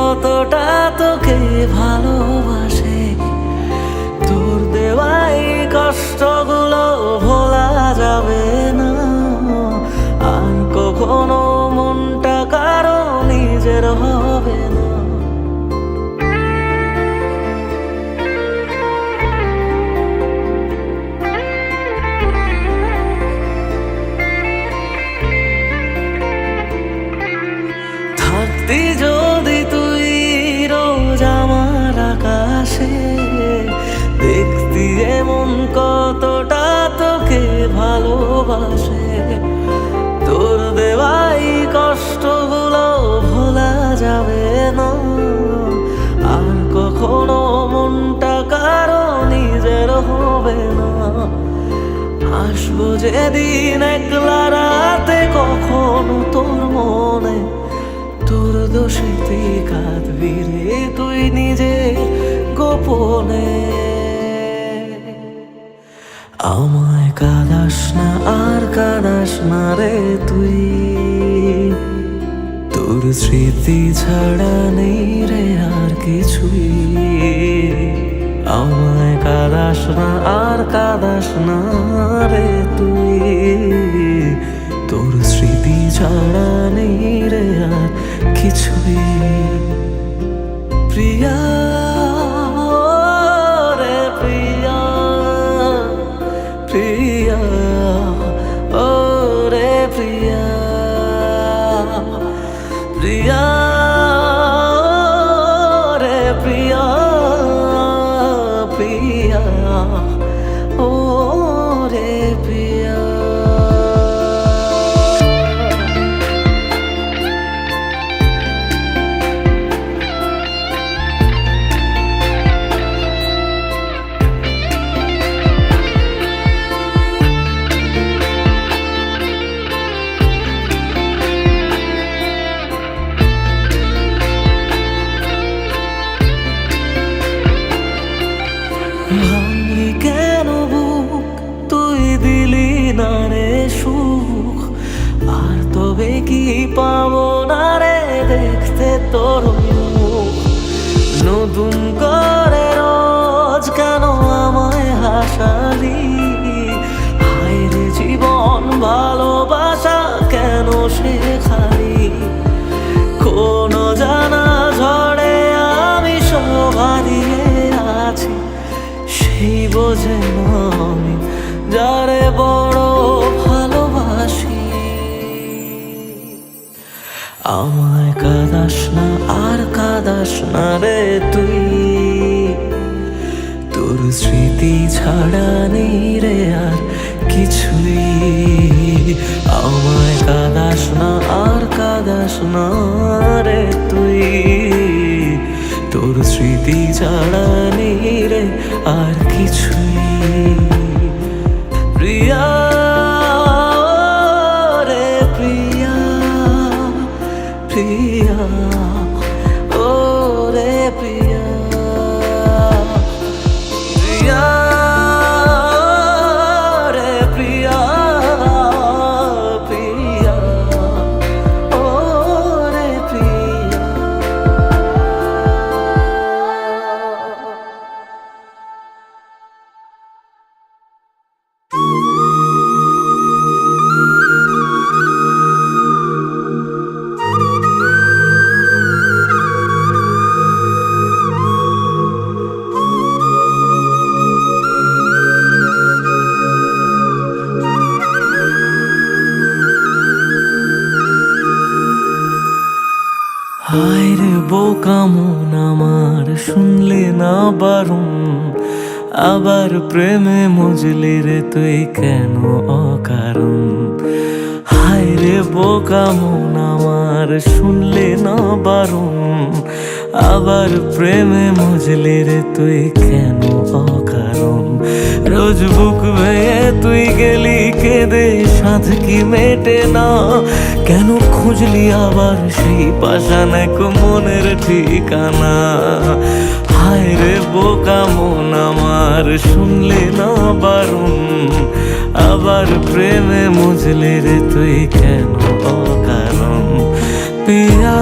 কতটা তোকে ভালোবাসে। তোর দেওয়াই কষ্টগুলো ভোলা যাবে না, আর কখনো মনটা কারো নিজের হবে না। থাকতি যদি তুই রোজ আমার আকাশে, দেখতি এমন কতটা তোকে ভালোবাসে। তোর দেওয়াই কষ্টগুলো ভোলা যাবে না, আর কখনো মনটা কারো নিজের হবে না। আসবো যেদিন একলা রাতে কখনো তোর মনে, তোর দোষেতে কাঁদবি রে তুই নিজে গোপনে। আমায় কাঁদাস না আর কাঁদাস না রে তুই, তোর স্মৃতি ছাড়া নেই রে আর কিছুই। আমায় কাঁদাস না আর কাঁদাস না রে তুই, তোর স্মৃতি ছাড়া নেই রে আর কিছুই। প্রিয়া রে প্রিয়া, প্রিয়া ও রে প্রিয়া, প্রিয়া রে প্রিয়া, প্রিয়া ও রে প্রিয়া। ভাঙলি কেন বুক, তুই দিলি না রে সুখ, আর তবে কি পাবো না রে দেখতে তোর মুখ। নতুন করে রোজ কেন আমায় হাসালি, হায় রে জীবন ভালোবাসা কেন শেখালি। কোনো জানা ঝড়ে আমি সব হারিয়ে আছি, সেই বোঝে না আমি যারে বড় ভালোবাসি। আমায় কাঁদাস না আর কাঁদাস না রে তুই, তোর স্মৃতি ছাড়া নেই রে আর কিছুই। আমায় কাঁদাস না আর কাঁদাস না রে তুই, তোর স্মৃতি ছাড়া নেই রে আর কিছুই। প্রিয়া রে প্রিয়া, প্রিয়া ও রে প্রিয়া, প্রিয়া রে প্রিয়া, প্রিয়া ও রে প্রিয়া। হায় রে বোকা মন আমার, শুনলে না বারণ, আবার প্রেমে মজলি রে তুই কেন অকারণ। হায় রে বোকা মন আমার, শুনলে না বারণ, আবার প্রেমে মজলি রে তুই কেন অকারণ। রোজ বুক ভেঙে তুই গেলি কেঁদে, সাধ কি মেটে না, কেন খুঁজলি আবার সেই পাষাণ এক মনের ঠিকানা। হায় রে বোকা মন আমার, শুনলে না বারণ, আবার প্রেমে মজলে রে তুই কেন অকারণ। পিয়া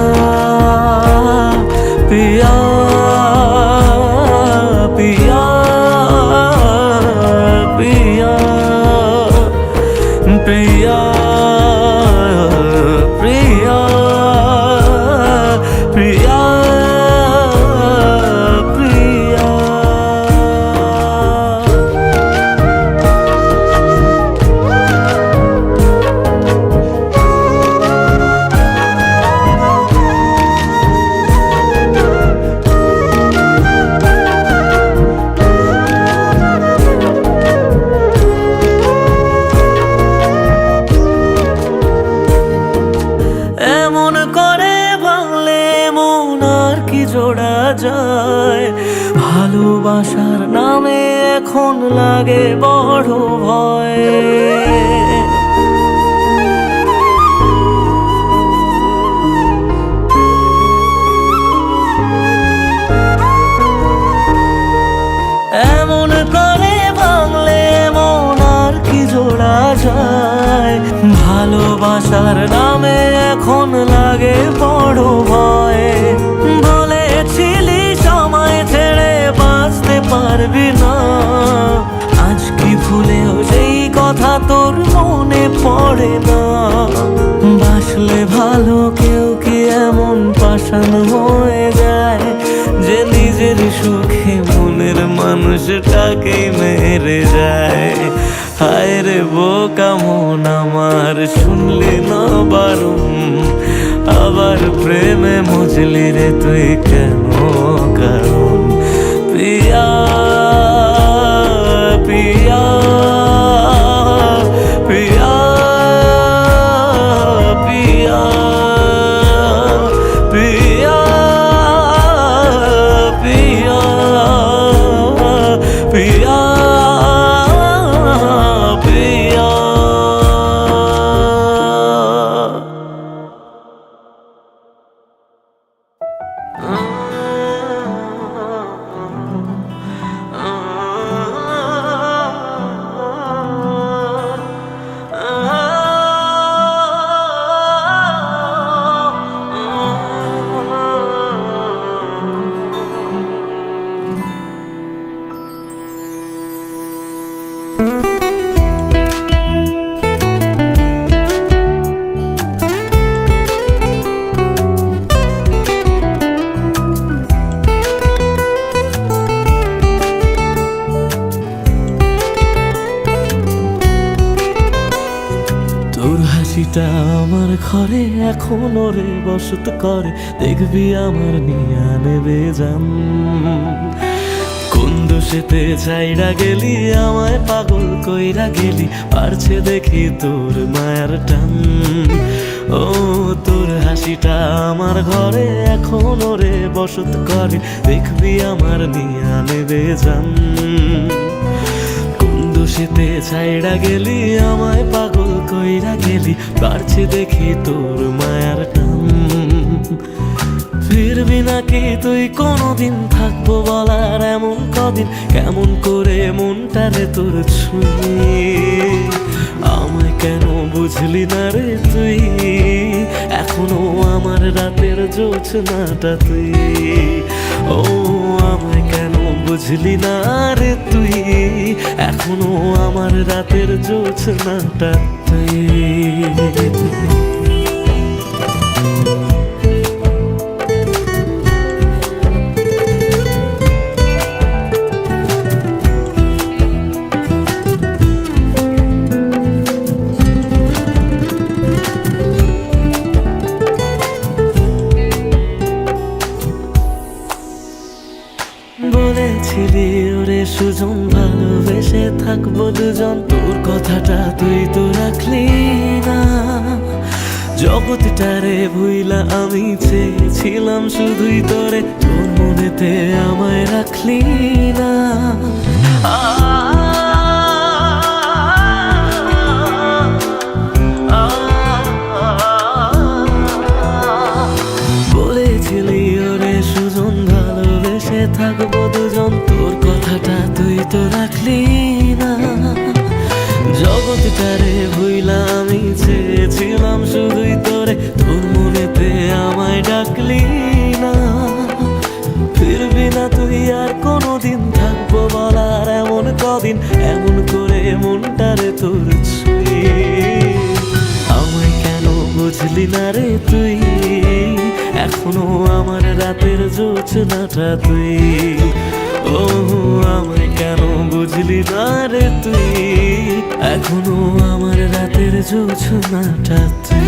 জোড়া যায়। ভালোবাসার নামে এখন লাগে বড় ভয়। এমন করে ভাঙলে মন আর কি জোড়া যায়। ভালোবাসার নামে এখন লাগে বড় ভয়। বলেছিলি সময় ছেড়ে বাঁচতে পারবি না, আজ কি ভুলেও সেই কথা তোর মনে পড়ে না। বাসলে ভালো কেউ কি এমন পাষাণ হয়ে যায় যে নিজের সুখে মনের মানুষটাকে মেরে যায়। হায় রে বোকা মন আমার, শুনলি না বারণ, আবার প্রেমে মজলি রে তুই কেন কারণ। পিয়া পিয়া পিয়া পিয়া পিয়া পিয়া পিয়া পিয়া। তোর হাসিটা আমার ঘরে এখনো রে বসত করে, দেখবি আমার নিয়া নেবে জান। কোন দোষেতে ছাইড়া গেলি আমায় পাগল কইরা গেলি, পারছে দেখি তোর মায়ার টান। ও তোর হাসিটা আমার ঘরে এখনো রে বসত করে, দেখবি আমার নিয়া নেবে জান। দোষেতে ছাইড়া গেলি আমায় পাগল কইরা গেলি, পারছি দেখি তোর মায়ার টান। ফিরবি নাকি তুই কোনোদিন, থাকবো বলার এমন কদিন, কেমন করে মনটারে তোর ছুঁয়ে। আমায় কেন বুঝলি না রে তুই, এখনো আমার রাতের জোছনাটা তুই। ও আমায় কেন বুঝলি না রে তুই, এখনো আমার রাতের জোছনাটা তুই। বলেছিলি ওরে সুজন ভালোবেসে থাকবো দুজন, তোর কথাটা তুই তো রাখলি না। জগৎটারে ভুইলা আমি চেয়েছিলাম শুধুই তোরে, তোর মনেতে আমায় রাখলি না। বলেছিলি ওরে সুজন ভালোবেসে থাকবো দুজন, তোর কথাটা তুই তো রাখলি না। জগৎটারে ভুইলা আমি চেয়েছিলাম শুধুই তোরে, তোর মনেতে আমায় ডাকলি না। ফিরবি না তুই আর কোনোদিন, থাকবো বলার এমন কদিন, এমন করে মনটারে তোর ছুঁয়ে। আমায় কেন বুঝলি না রে তুই, এখনো আমার রাতের জোছনাটা তুই। ও আমায় কেন বুঝলি না রে তুই, এখনো আমার রাতের জোছনাটা তুই।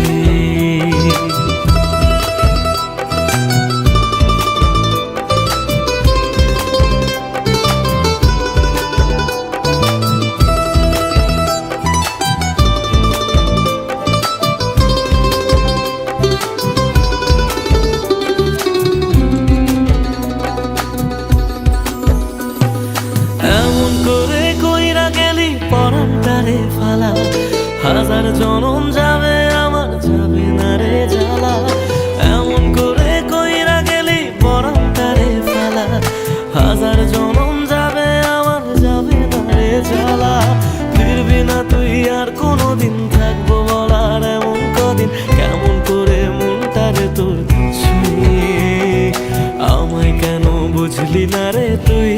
না রে তুই,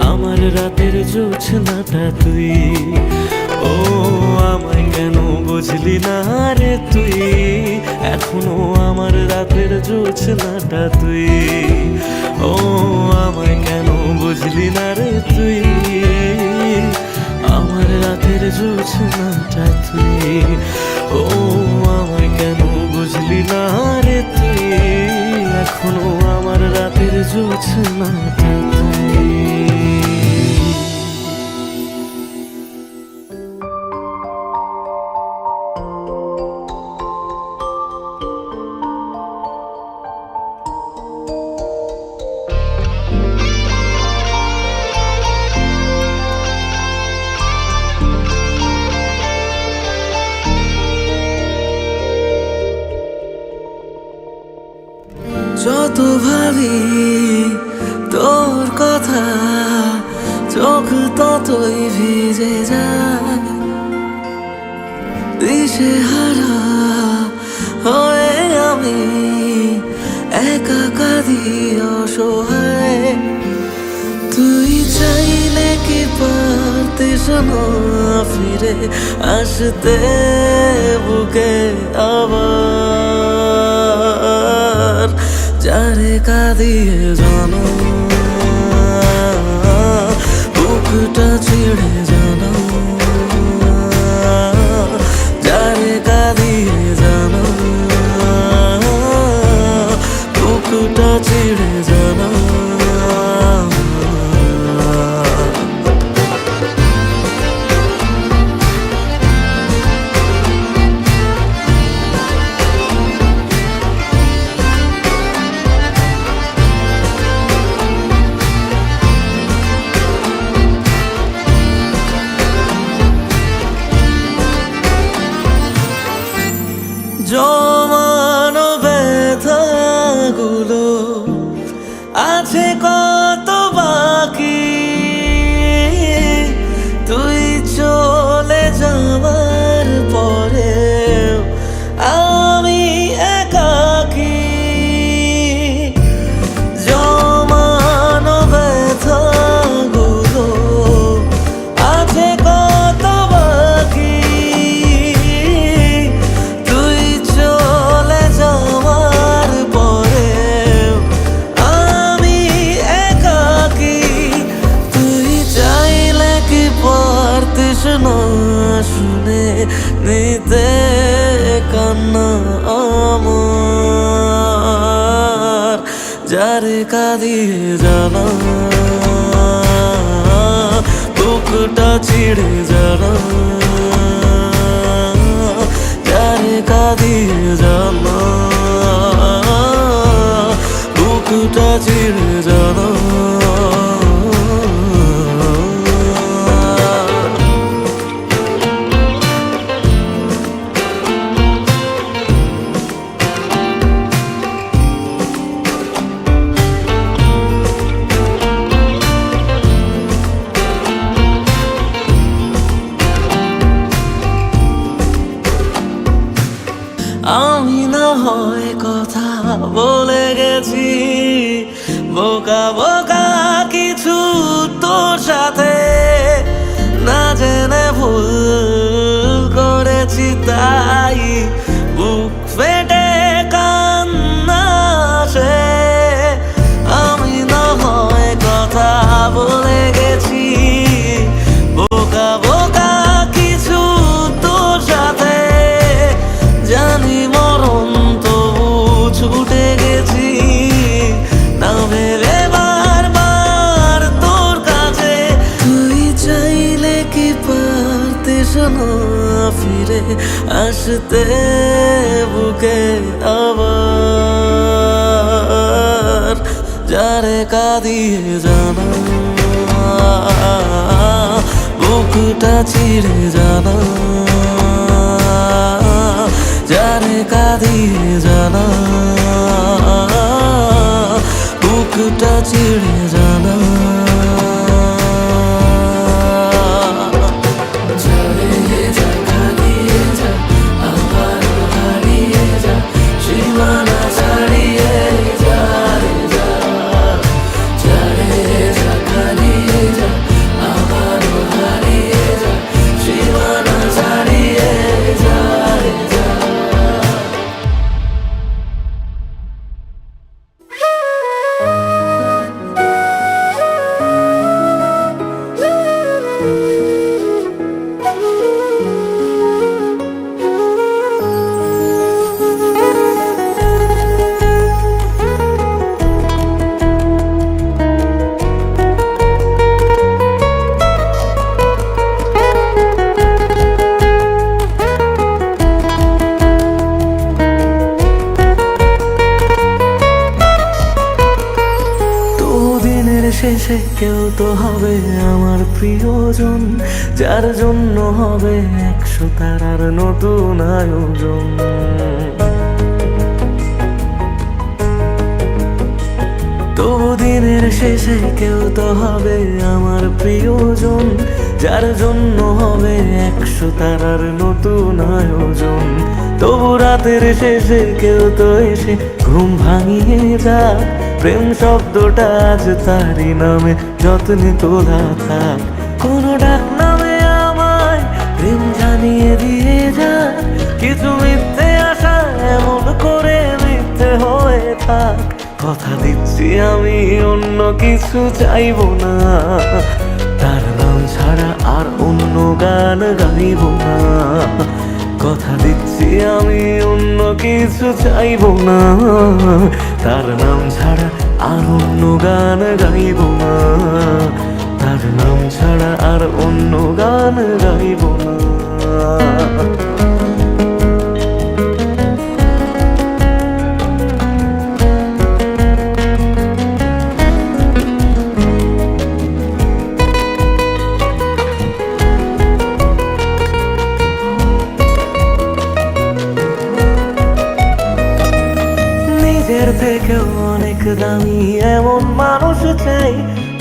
আমার রাতের জোছনাটা তুই। ও আমায় কেন বুঝলি না রে তুই, এখনো আমার রাতের জোছনাটা তুই। ও আমায় কেন বুঝলি না রে তুই, আমার রাতের জোছনাটা তুই। ও আমায় কেন বুঝলি না রে তুই, এখনো আমার রাতের জোছনাটা তুই। যত ভাবি তোর কথা, চোখ ততই ভিজে যায়। দিশে হারা হয়ে আমি একা কাঁদি অসহায়। তুই চাইলে কি পারতিস না ফিরে আসতে বুকে আবার, যারে কাঁদিয়ে জানো বুকটা ছিঁড়ে জানো, যারে কাঁদিয়ে জানো বুকটা ছিঁড়ে জানো। জমানো ব্যথাগুলো আছে কত বাকি, তুই চলে যাওয়ার পরে আমি একাকী। জমানো ব্যথাগুলো আছে কত বাকি, শুনে নিতে কান্না আমার, যারে কাঁদিয়ে জানা বুকটা ছিঁড়ে জানা, যারে কাঁদিয়ে জানা বুকটা ছিঁড়ে জানা। আমি না হয় কথা বলে গেছি বোকা বোকা কিছু তোর সাথে, না জেনে ভুল করেছি তাই বুক ফেটে কান্না আসে। আমি না হয় কথা বলে গেছি বোকা বোকা কিছু তোর সাথে, জানি মরণ তবু ছুটে গেছি না ভেবে বারবার তোর কাছে। তুই চাইলে কি পারতিস না ফিরে আসতে বুকে আবার, যারে কাঁদিয়ে জানা বুকটা ছিঁড়ে জানা, যারে কাঁদিয়ে জানা বুকটা ছিঁড়ে জানা। সীমানা ছাড়িয়ে যা রে যা। শেষে কেউ তো হবে আমার প্রিয়জন, যার জন্য হবে 100 তারার নতুন আয়োজন। তবু দিনের শেষে কেউ তো হবে আমার প্রিয়জন, যার জন্য হবে 100 তারার নতুন আয়োজন। তবু রাতের শেষে কেউ তো এসে ঘুম ভাঙিয়ে যাক, প্রেম শব্দটা আজ তারই নামে যত্নে তোলা থাক। কোনো ডাক নামে আমায় প্রেম জানিয়ে দিয়ে যাক, কিছু মিথ্যে আশা এমন করে মিথ্যে হয়ে থাক। কথা দিচ্ছি আমি অন্য কিছু চাইবো না, তার নাম ছাড়া আর অন্য গান গাইব না। কথা দিচ্ছি আমি অন্য কিছু চাইবো না, তার নাম ছাড়া আর অন্য গান গাইব না। তার নাম ছাড়া আর অন্য গান গাইব না। নিজের থেকেও অনেক দামি এমন মানুষ চাই,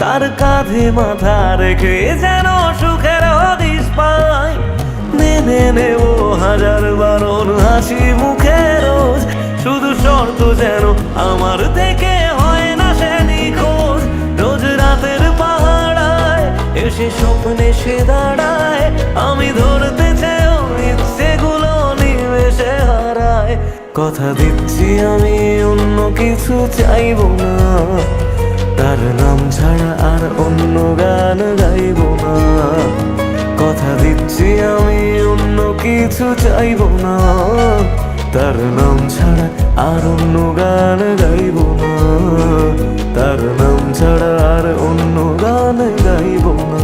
তার কাঁধে মাথা রেখে যেন সুখের হদিশ পাই। মেনে নেব হাজার বারণ হাসি মুখে রোজ, শুধু শর্ত যেন আমার থেকে হয় না সে নিখোঁজ। রোজ রাতের পাহাড়ায় এসে স্বপ্নে সে দাঁড়ায়, আমি ধরতে চেয়েও ইচ্ছেগুলো নিমেষে হারায়। কথা দিচ্ছি আমি অন্য কিছু চাইবো না, তার নাম ছাড়া আর অন্য গান গাইব না। কথা দিচ্ছি আমি অন্য কিছু চাইবো না, তার নাম ছাড়া আর অন্য গান গাইব না। তার নাম ছাড়া আর অন্য গান গাইব না।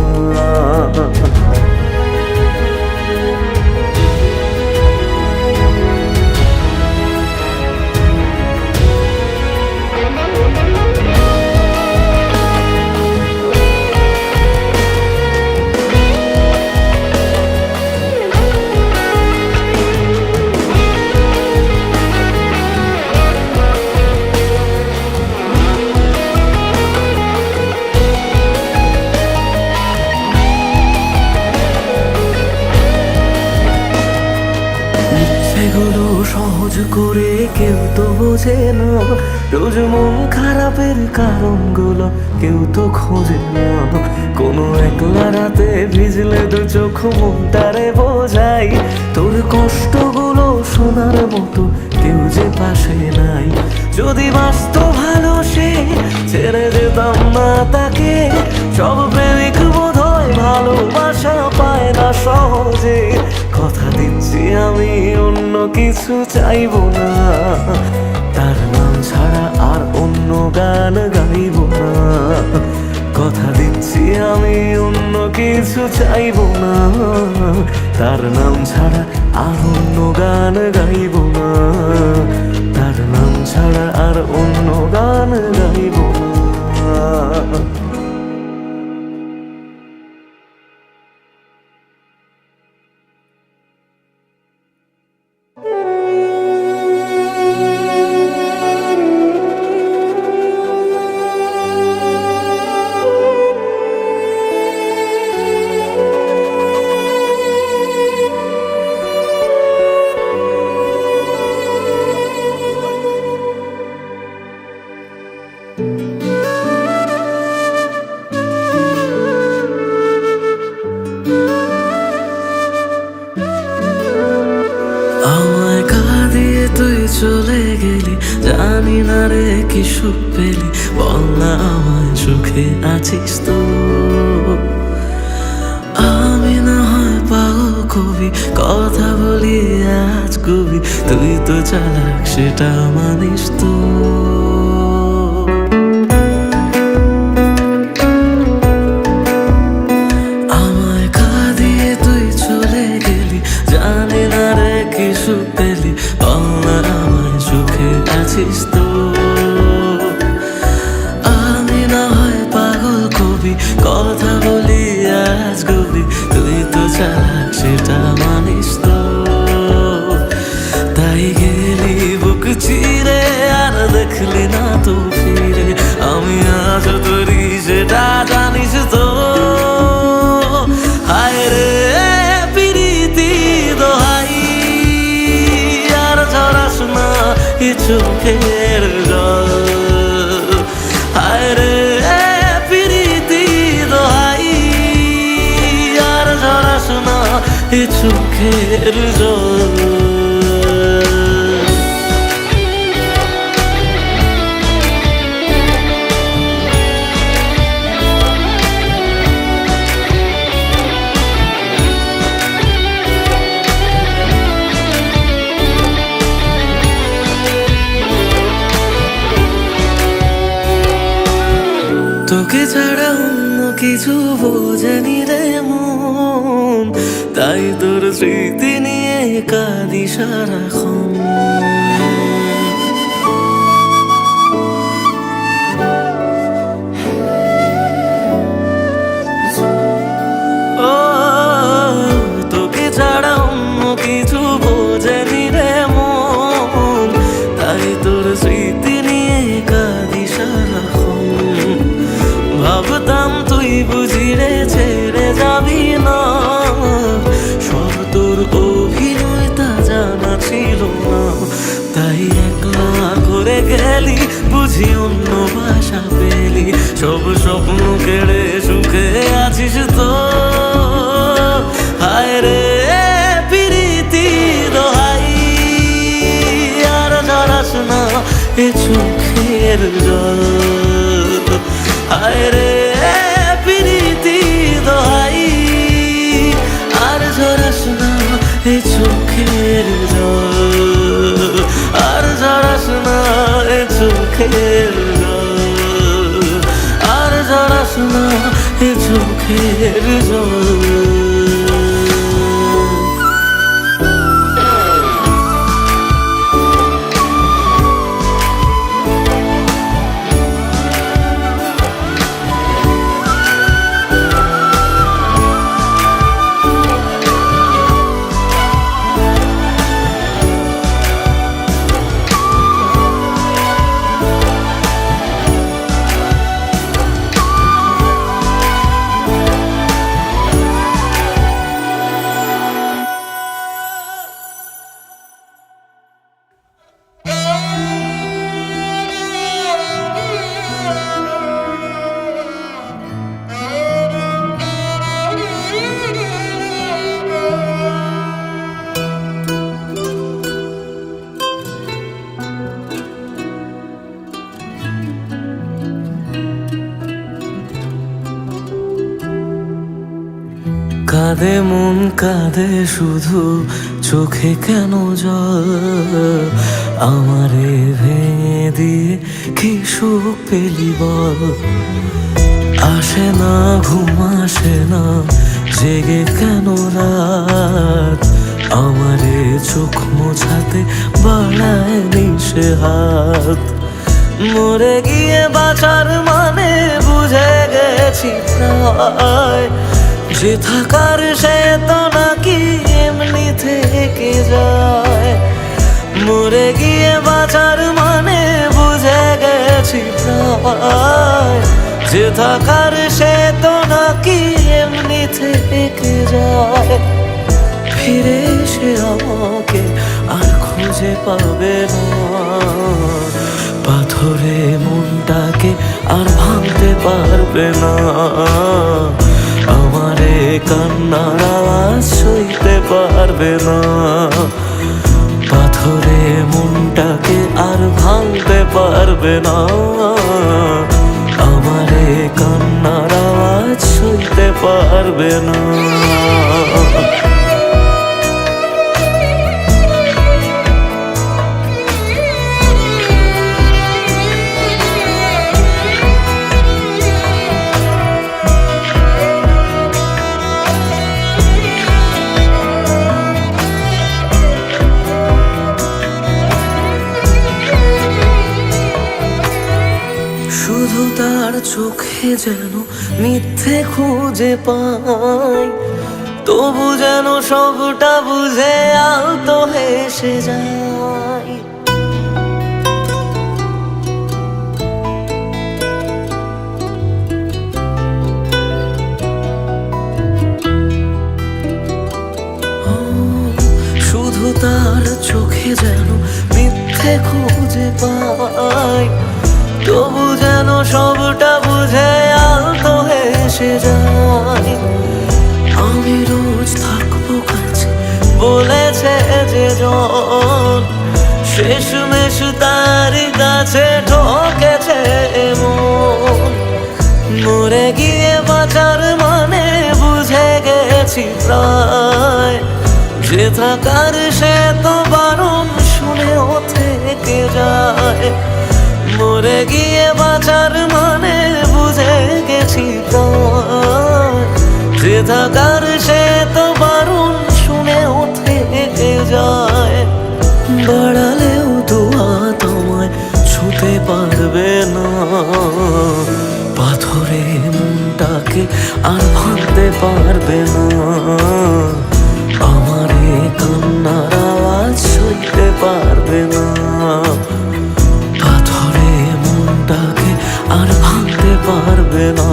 এগুলো সহজ করে কেউ তো বোঝে না, রোজ মন খারাপের কারণগুলো কেউ তো খোঁজে না। কোনো একলা রাতে ভিজলে দু চোখ মনটারে বোঝাই, তোর কষ্টগুলো শোনার মতো কেউ যে পাশে নাই। যদি বাঁচত ভালো সে ছেড়ে যেতাম না তাকে, সব প্রেমিক বোধ হয় ভালোবাসা পায় না সহজে। কথা দিচ্ছি আমি অন্য কিছু চাইবো না, তার নাম ছাড়া আর অন্য গান গাইব না। কথা দিচ্ছি আমি অন্য কিছু চাইবো না, তার নাম ছাড়া আর অন্য গান গাইব না। তার নাম ছাড়া আর অন্য গান গাইব না। আমায় কাঁদিয়ে তুই চলে গেলি, জানি না রে কি সুখ পেলি, বল না আমায় সুখে আছিস তো। আমি না হয় পাগল কবি, কথা বলি আজ কবি, তুই তো চালাক সেটা মানিস তো। আমায় কাঁদিয়ে তুই চলে গেলি, জানি না রে কি সুখ পেলি, বল না আমায় সুখে আছিস তো। আমি না হয় পাগল দেখলি না তো ফিরে। আমি আজ তৈরি সেটা জানিস তো। হায় রে প্রীতি দোহাই, আর ঝরাস না এ চোখের জল। হায় রে প্রীতি দোহাই, আর ঝরাস না এ চোখের জল। তোকে ছাড়া অন্য কিছু বোঝেনি রে মন, তাই তোর স্মৃতি নিয়ে কাঁদি সারাক্ষণ। ও তোকে ছাড়া অন্য কিছু বোঝেনি রে মন, তাই তোর স্মৃতি নিয়ে কাঁদি সারাক্ষণ। ভাবতাম তুই বুঝি রে ছেড়ে যাবি না, সব তোর অভিনয় তা জানা ছিল না। তাই একলা করে গেলি বুঝি অন্য ভাষা পেলি, সব স্বপ্ন কেড়ে সুখে আছিস তো। হায় রে প্রীতি দোহাই, আর ঝরাস না এ চোখের জল। হায় রে প্রীতি দোহাই, আর ঝরাস না এ চোখের জল। আর ঝরাস না এ চোখের জল। আর ঝরাস না এ চোখের জল। কাঁদে মন কাঁদে শুধু, চোখে কেন জল? আমারে ভেঙে দিয়ে কি সুখ পেলি বল? আসে না ঘুম আসে না, জেগে কেন রাত? আমারে চোখ মোছাতে বাড়ায় নিশে হাত। মরে গিয়ে বাঁচার মানে বুঝে গেছি প্রায়, যে থাকার সে তো নাকি এমনি থেকে যায়। মরে গিয়ে বাঁচার মানে বুঝে গেছি প্রায়, যে থাকার সে তো নাকি এমনি থেকে যায়। ফিরে এসে আমাকে আর খুঁজে পাবে না, পাথরে মনটাকে আর ভাঙতে পারবে না। আমারে কান্নার আওয়াজ সইতে পারবে না, পাথরে মনটাকে আর ভাঙতে পারবে না। আমারে কান্নার আওয়াজ সইতে পারবে না। শুধু তার চোখে যেন মিথ্যে খুঁজে পাই, তবু যেন সবটা বুঝে আলতো হেসে যায়। পাই, তবু যেন সবটা বুঝে আলতো হেসে যায়। আমি রোজ থাকবো কাছে বলেছে যে জন, শেষমেশ তার কাছে ঠকেছে মন। মরে গিয়ে বাঁচার মানে বুঝে গেছি প্রায়, যে থাকার সে তো বারণ শুনেও থেকে যায়। মরে গিয়ে বাঁচার মানে বুঝে গেছি প্রায়, যে থাকার সে তো বারণ শুনেও থেকে যায়। বাড়ালেও দোয়া তোমায় ছুতে পারবে না, পাথরে মনটাকে আর ভাঙতে পারবে না। আমার এ কান্নার আওয়াজ সইতে পারবে না, পাথরে মনটাকে আর ভাঙতে পারবে না।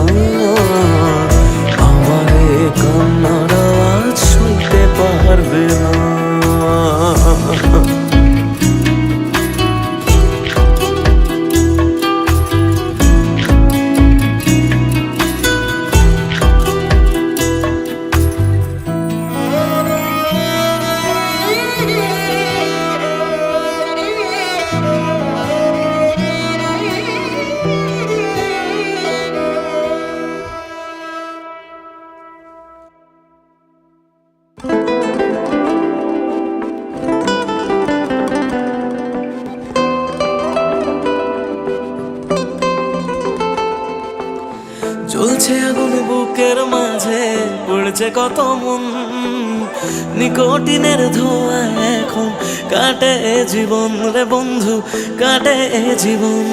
আমার এ কান্নার আওয়াজ সইতে পারবে না। জ্বলছে আগুন বুকের মাঝে, পড়ছে কত মন, নিকোটিনের ধোঁয়া এখন কাটে জীবন রে বন্ধু, কাটে জীবন।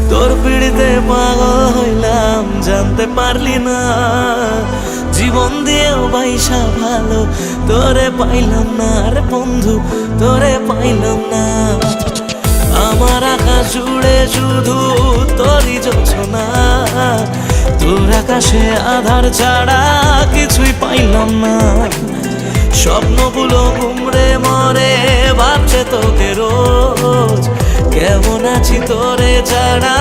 তোর পিড়িতে পাগল হইলাম জানতে পারলি না, জীবন দিয়েও বাইসা ভালো তোরে পাইলাম না রে বন্ধু, তোরে পাইলাম না। আমার আকাশ জুড়ে শুধু তোরই জোছনা, তোর আকাশে আধার ছাড়া কিছুই পাইলাম না। স্বপ্নগুলো ঘুমরে মরে ভাবছে তোকে রোজ, কেমন আছি তোরে ছাড়া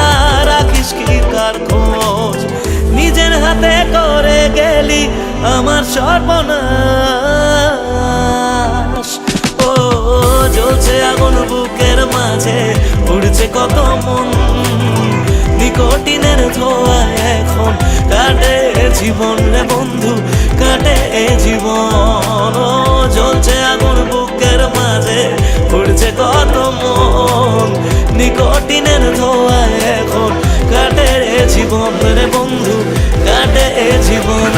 রাখিস কি কার খোঁজ। নিজের হাতে করে গেলি আমার সর্বনাশ। ও জ্বলছে আগুন বুকের মাঝে, উড়ছে কত মন, নিকোটিনের ধোঁয়া এখন কাটে জীবন রে বন্ধু, কাটে জীবন। ও জ্বলছে আগুন বুকের মাঝে, উড়ছে কত মন, নিকোটিনের ধোঁয়া এখন কাটে জীবন রে বন্ধু, কাটে জীবন।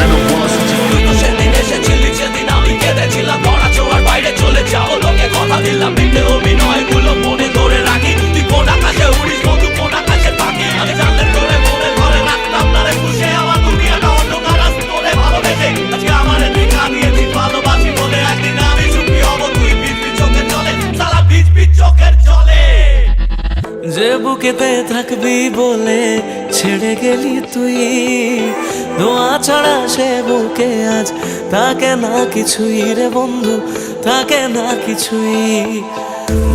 সেদিন এসেছিলি সেদিন আমি কেঁদেছিলাম, ধরা ছোঁয়ার বাইরে চলে যাও লোকে কথা দিলাম, মিথ্যে অভিনয়গুলো মনে ধরে রাখি। তুই কোন আকাশে উড়িস বন্ধু, কোন আকাশে থাকি, আমি জানলে তোরে মনে ধরে রাখতাম না রে খুশি। আমার দুনিয়াটা অন্ধকার আজ তোরে ভালোবেসে, আজকে আমার দেখা দিয়েছিস ভালোবাসি বলে। একদিন আমি সুখী হব তুই ভিজবি চোখের জলে, সারা ভিজবি চোখের জলে। যে বুকেতে থাকবি বলে ছেড়ে গেলি তুই, ধোঁয়া ছাড়া সে বুকে আজ থাকে না কিছুই রে বন্ধু, থাকে না কিছুই।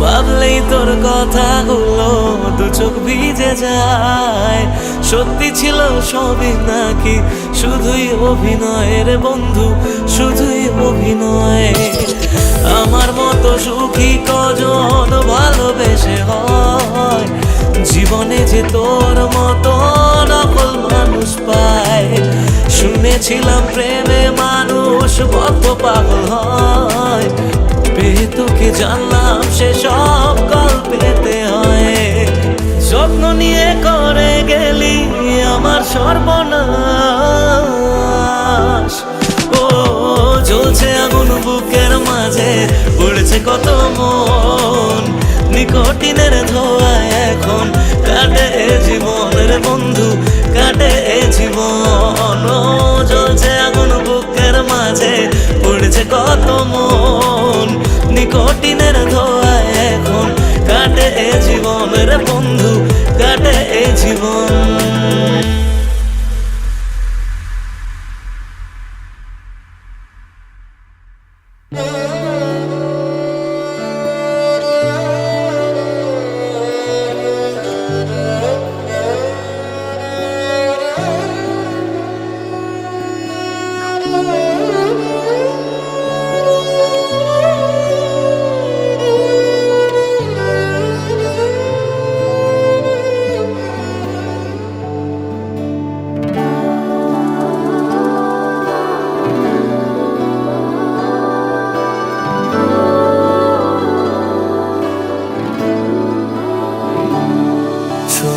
ভাবলেই তোর কথাগুলো দু চোখ ভিজে যায়, সত্যি ছিল সবই নাকি শুধুই অভিনয় রে বন্ধু, শুধুই অভিনয়। আমার মতো সুখী কজন ভালোবেসে হয়, জীবনে যে তোর মতো নকল মানুষ পায়। শুনেছিলাম প্রেমে মানুষ বদ্ধ পাগল হয়, পেয়ে তোকে জানলাম সে সব গল্পেতে হয়। যত্ন নিয়ে করে গেলি আমার সর্বনাশ। ও জ্বলছে আগুন বুকের মাঝে, উড়ছে কত মন, নিকোটিনের ধোঁয়া এখন কাটে জীবন রে বন্ধু, কাটে জীবন। ও জ্বলছে আগুন বুকের মাঝে, উড়ছে কত মন, নিকোটিনের ধোঁয়া এখন কাটে জীবন রে বন্ধু, কাটে জীবন।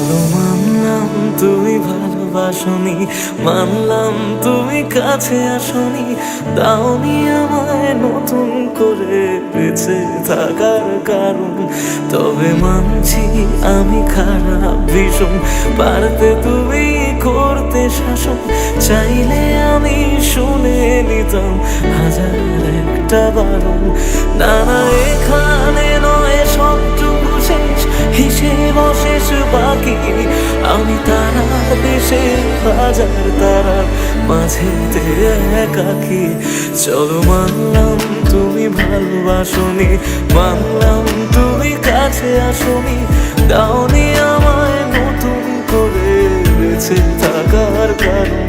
চলো মানলাম তুমি ভালোবাসনি, মানলাম তুমি কাছে আসনি, দাওনি আমায় নতুন করে বেঁচে থাকার কারণ। তবে মানছি আমি খারাপ ভীষণ, পারতে তুমি করতে শাসন, চাইলে আমি শুনে নিতাম হাজার একটা বারণ। না না এখানে নয় সবটুকু শেষ, হিসেব শেষ বাকি, আমি তারা দেশে হাজার তারার মাঝেতে একাকি। চলো মানলাম তুমি ভালোবাসনি, মানলাম তুমি কাছে আসনি, দাওনি আমায় নতুন করে বেঁচে থাকার কারণ।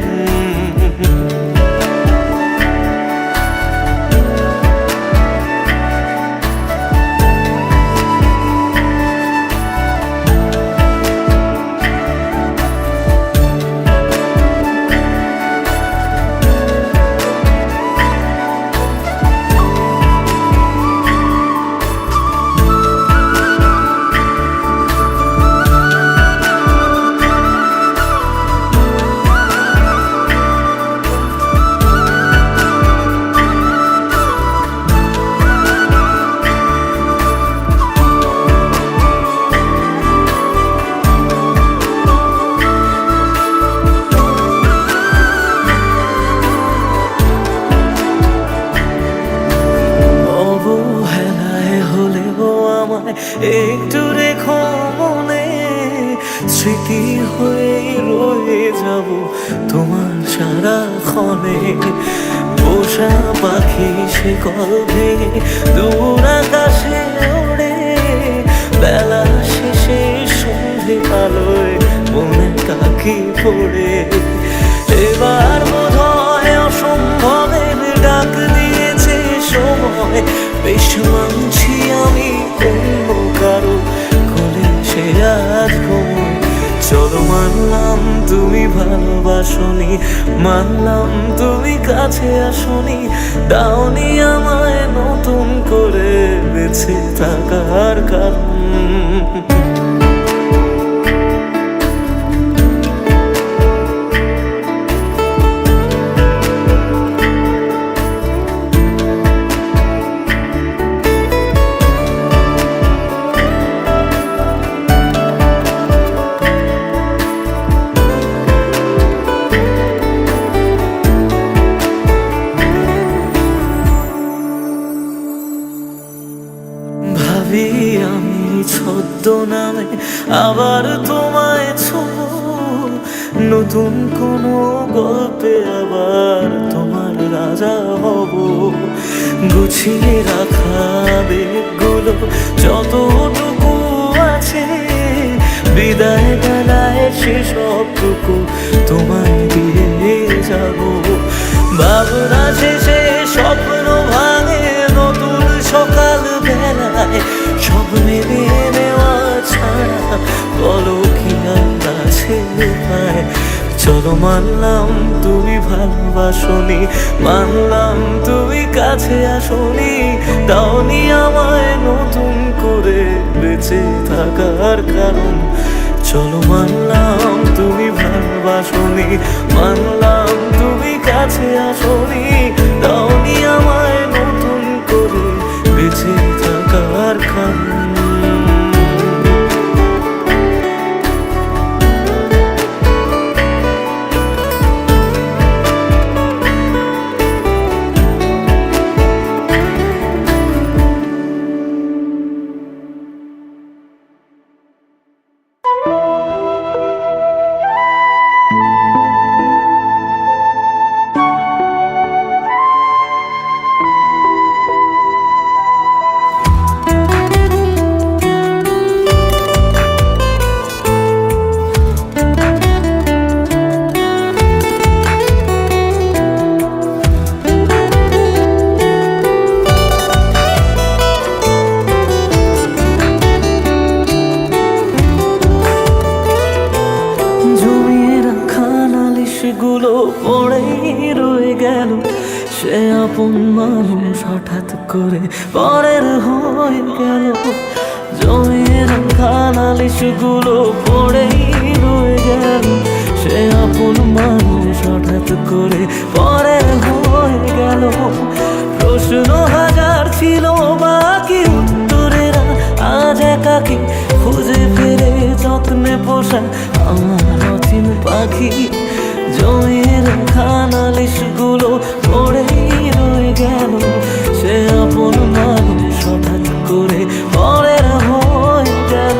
একটু রেখো মনে, স্মৃতি হয়ে রয়ে যাব তোমার সারাক্ষণে। পোষা পাখি সে কল ভেঙে দূর আকাশে ওড়ে, বেলা শেষে সন্ধে আলোয় মনে কাকি পড়ে। এবার বোধ হয় অসম্ভবের ডাক দিয়েছে সময়, বেশ মানছি আমি অন্য কারো কোলে সে আজ ঘুমোয়। চলো মানলাম তুমি ভালোবাসনি, মানলাম তুমি কাছে আসনি, দাওনি আমায় নতুন করে বেঁচে থাকার কারণ। ভাবি আমি ছদ্মনামে আবার তোমায় ছোঁবো, নতুন কোনো গল্পে আবার তোমার রাজা হব। গুছিয়ে রাখা বেগগুলো যতটুকু আছে, বিদায় বেলায় সেসবটুকু তোমায় দিয়ে যাব। ভাবনা শেষে স্বপ্ন ভাঙে নতুন সকাল বেলায়, সব মেনে নেওয়া ছাড়া বলো কি আর আছে উপায়। চলো মানলাম তুমি ভালোবাসনি, মানলাম তুমি কাছে আসনি, দাওনি আমায় নতুন করে বেঁচে থাকার কারণ। চলো মানলাম তুমি ভালোবাসনি, মানলাম তুমি কাছে আসনি, দাওনি আমায় নতুন করে বেঁচে থাকার কারণ। গুলো পড়েই রয়ে গেল, সে আপন মানুষ হঠাৎ করে পরের হয়ে গেল। জমিয়ে রাখা নালিশ গুলো পড়েই আপন মানুষ হঠাৎ করে পরের হয়ে গেল। প্রশ্ন হাজার ছিল বাকি উত্তরেরা আজ একাকি খুঁজে ফেরে যত্নে পোষা আমার অচিন পাখি। জমির খানালিশগুলো পড়েই রয়ে গেল, সে আপন মানুষ হঠাৎ করে পরের হয়ে গেল।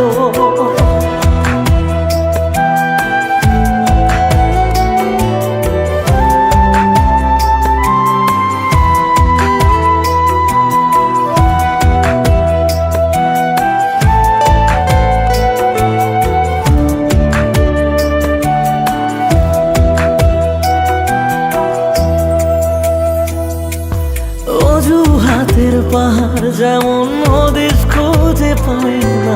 অজুহাতের পাহাড় যেমন হদিস খুঁজে পাই না,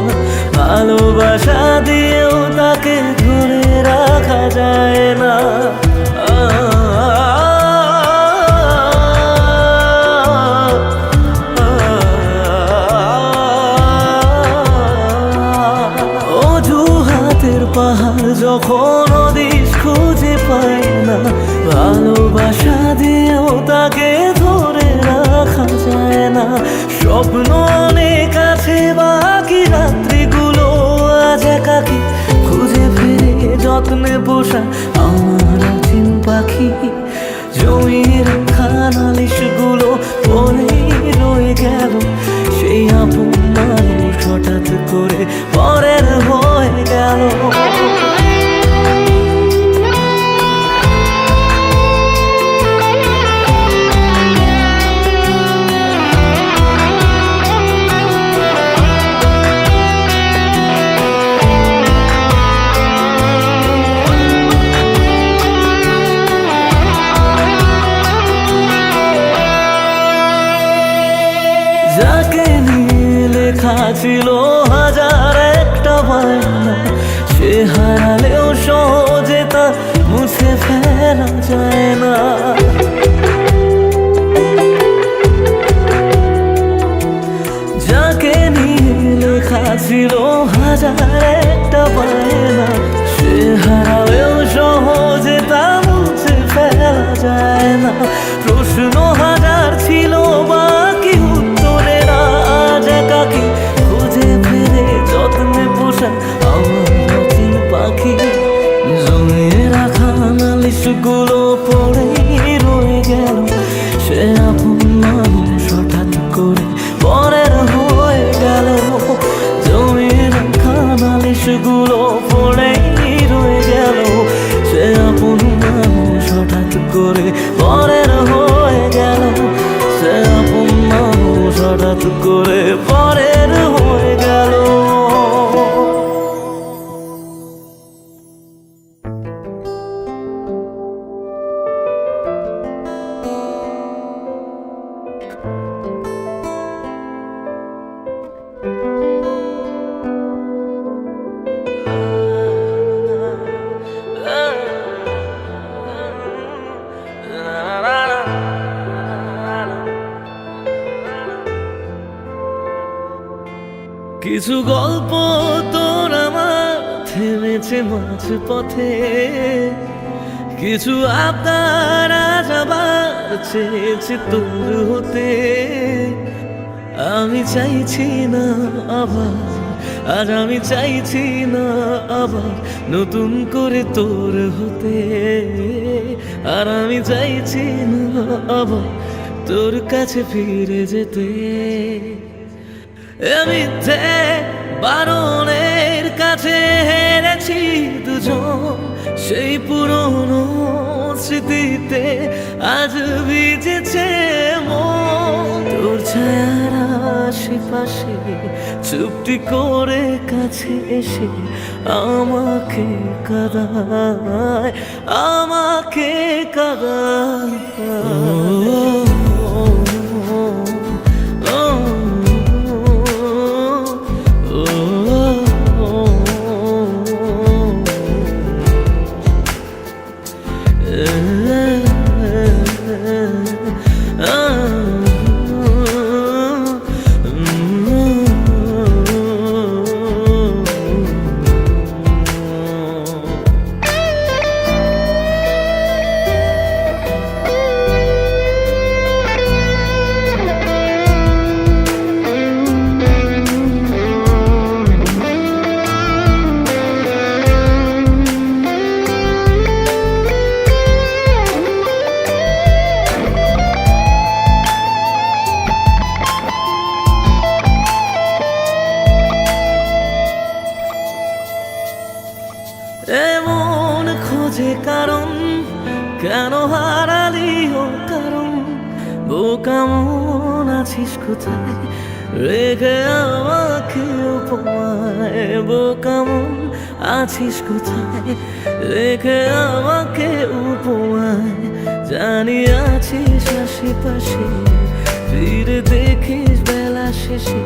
ভালোবাসা দিয়েও তাকে ধরে রাখা যায় না। অজুহাতের পাহাড় যখন হদিস খুঁজে পাই না, ভালোবাসা দিয়েও তাকে ধরে রাখা যায় না। স্বপ্ন অনেক আছে বাকি, রাত্রিগুলো আজ একাকি খুঁজে ফিরে যত্নে পোষা আমার অচিন পাখি। জমির খানালিশগুলো পড়েই রয়ে গেল, সেই আপন মানুষ হঠাৎ করে পরের হয়ে গেল। যাকে নিয়ে লেখা ছিল হাজার একটা বায়না, সে হারালেও সহজে তা মুছে ফেলা যায় না। যাকে নিয়ে লেখা ছিল হাজার একটা বায়না, সে হারালেও সহজে তা মুছে ফেলা যায় না। প্রশ্ন হাজার ছিল বাকি উত্তরেরা আজ একাকি খুঁজে ফিরে যত্নে পোষা আমার অচিন পাখি। জমির খানালিশগুলো পড়েই রয়ে গেল, সে আপন মানুষ হঠাৎ করে পরের হয়ে গেল। জমির খানালিশগুলো পড়েই রয়ে গেল, সে আপন মানুষ হঠাৎ করে পরের হয়ে গেল। সে আপন মানুষ হঠাৎ করে পরের হয়ে গেল। কিছু গল্প তোর আমার থেমেছে মাঝ পথে, কিছু আবদার আজ আবার চেয়েছে তোর হতে। আমি চাইছি না আবার, আজ আমি চাইছি না আবার নতুন করে তোর হতে। আর আমি চাইছি না আবার তোর কাছে ফিরে যেতে। মিথ্যে বারণের কাছে হেরেছি দুজন, সেই পুরনো স্মৃতিতে আজ ভিজেছে মন। তোর ছায়ার আশেপাশে চুপটি করে কাছে এসে আমাকে কাঁদায়, আমাকে কাঁদায়। এমন খোঁজে কারণ কেন হারালি ও কারণ বোকা মন আছিস কোথায় রেখে আমাকে উপমায় বোকা মন আছিস কোথায় রেখে আমাকে উপমায় জানি আছিস আশেপাশে ফিরে দেখিস বেলা শেষে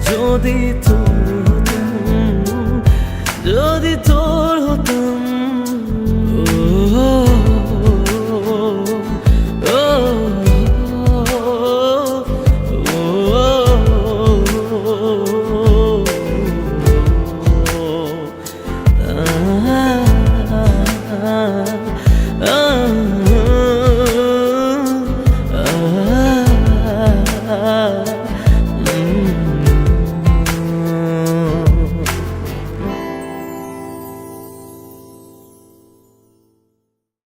যদি তুই